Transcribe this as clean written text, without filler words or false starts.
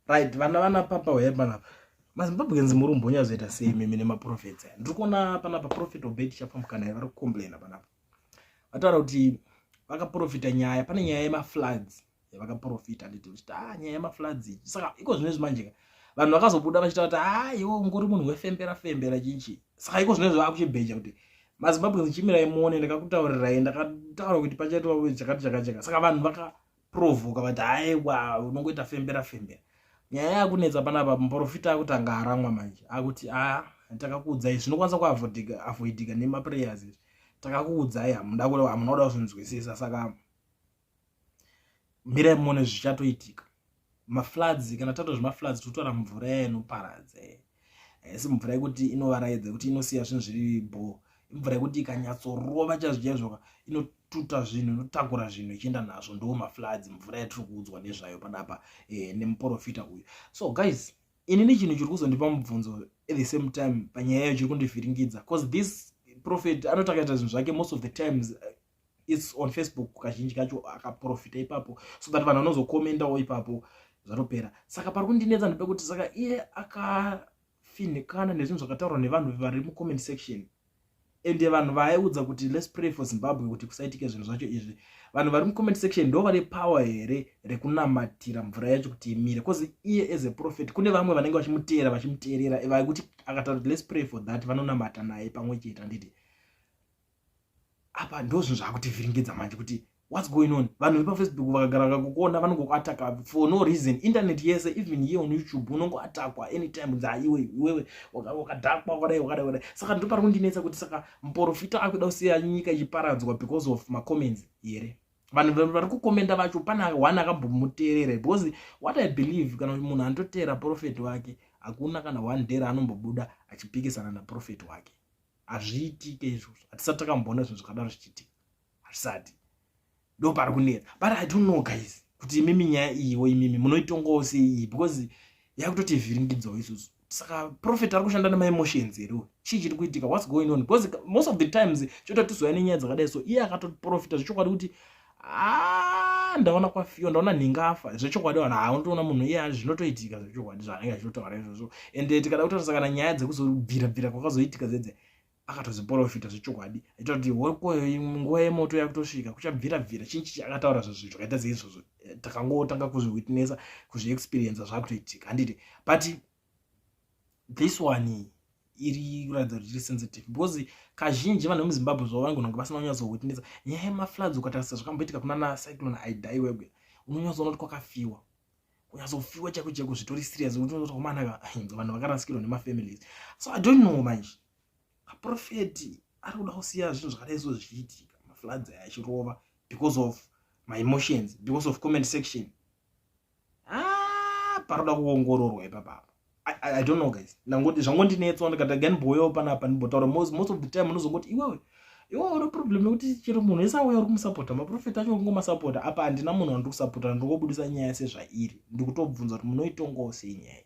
right vana papa webana mazimbabweans muri umbonya zoita sei mimi nemaprofits aya ndiri kuona panapa profit obet chapamukana vari kucomplaina panapa vataura kuti vakaprofita nyaya pane nyaya yemafloods yavakaprofita nditi uchiti nyaya yemafloods iyi saka iko zvinezvi manjika vanhu vakazobuda vachita kuti iwe ungori munhu wefembera chinchi saka iko zvinezvi vakuchibheja kuti mazimbabweans chimirai muone ndakakutaurirai ndakataura kuti pachaitwa chakati saka vanhu vakaprovoka vati haiwa unongoita fembera nyaya yakunetsa panapa muprofita akuti anga aramwa manje akuti takakuudzai zvinokwanisa kuavoidika nemaprayers takakuudzai hamuna kuda kuzvinzwisisa saka mirai muone zvichatoitika mafloods kana tato zvemafloods totora mvura inoparadza asi mvura yekuti inovaraidza kuti inosiya zvinhu zviri bho mvura yekuti ikanyatsorova chaizvo inotuta zvinhu inotakura zvinhu ichienda nazvo ndo mafloods mvura yatiri kuudzwa nezvayo panapa nemuprofita uyu. So guys, inini chinhu chiri kuzondipa mubvunzo at the same time panyaya yayo chiri kundivhiringidza because this prophet anotakaita zvinhu zvake most of the times it's on Facebook kazhinji kacho akaprofita ipapo so that vanhu vanozokomendawo ipapo zvatopera. Saka pari kundinetsa ndepekuti saka iye akafinikana nezvinhu zvakataurwa nevanhu vari mucomment section ende vanhu vaiudza kuti let's pray for Zimbabwe kuti kusaitike zvinhu zvacho izvi. Vanhu vari mucomment section ndo vari power here rekunamatira mvura yacho kuti imire because iye as a prophet kune vamwe vanenge vachimuteerera vari kuti akataura let's pray for that vanonamata naye pamwe chete. Anditi apa ndo zvinhu zvakutivhiringidza manje kuti what's going on. Vanhu vepafacebook vakagara vakakuona vanongokuataka for no reason. Internet yese even here on YouTube unongoatakwa anytime iwewe wakadhakwa wakadai. Saka ndo pari kundinetsa kuti saka muprofita akuda kusiya nyika ichiparadzwa because of macomments here. Vanhu vari kukomenda vacho pana one akambomuteerera because what I believe kana munhu anototera prophet wake hakuna kana one day anombobuda achipikisana na prophet wake. Azviitike izvozvo. Hatisati takamboona zvinhu zvakadaro zvichiitika. Hazvisati. Ndo pari kunetsa. But I don't know guys kuti mimi nyaya iyiwo imimi munoitongawo sei because yakutoti vhiringidzawo isusu. Saka prophet ari kushanda nemaemotions here. Chii chiri kuitika? What's going on? Because most of the times chota tizouya nenyaya dzakadai so iye akatoprofita zvechokwadi kuti ndaona kwafiwa ndaona nhingafa zvechokwadi vanhu unotoona munhu iye zvinotoitika zvechokwadi zvaanenge achitotaura izvozvo ende tikada kutarisa kana nyaya dzekuzobvira kwakazoitika dzedze akatoziprofita zvechokwadi aita kuti nguva yemoto yakutosvika kuchabvira chinchi chakataura zvozvo zvakaita seizvozvo takangotanga kuzviwitnessa kuzviexperience zvakutoitika. Handiti but this one iri kuratidza kuti iri sensitive because kazhinji vanhu vemuzimbabwe zvavo vangonanga vasina kunyatsowitnessa nyaya yemafloods. Ukatarisa zvakamboitika kuna cyclone Idai webwe unonyatsoona kuti kwakafiwa kunyatsofiwa chako zvitori serious kuti unoti komanaka vanhu vakarasikirwa nemafamilies. So I don't know manje aprofeti ari kuda kusiya zvinhu zvakadai so zvichiitika mafloods aya achirova because of my emotions because of comment section. Paroda kuongororwa ipapa. I don't know guys. Nangoti zvangondinetsa ndikataganboyo panapa ndimbotaura most of the time unozongoti iwewe uri problem yekuti chero munhu esauya uri kumusapota maprofita acho ungomasapota apa handina munhu andiri kusapota ndingobudisa nyaya sezvairi ndikutobvunza kuti munoitongawo sei nyaya.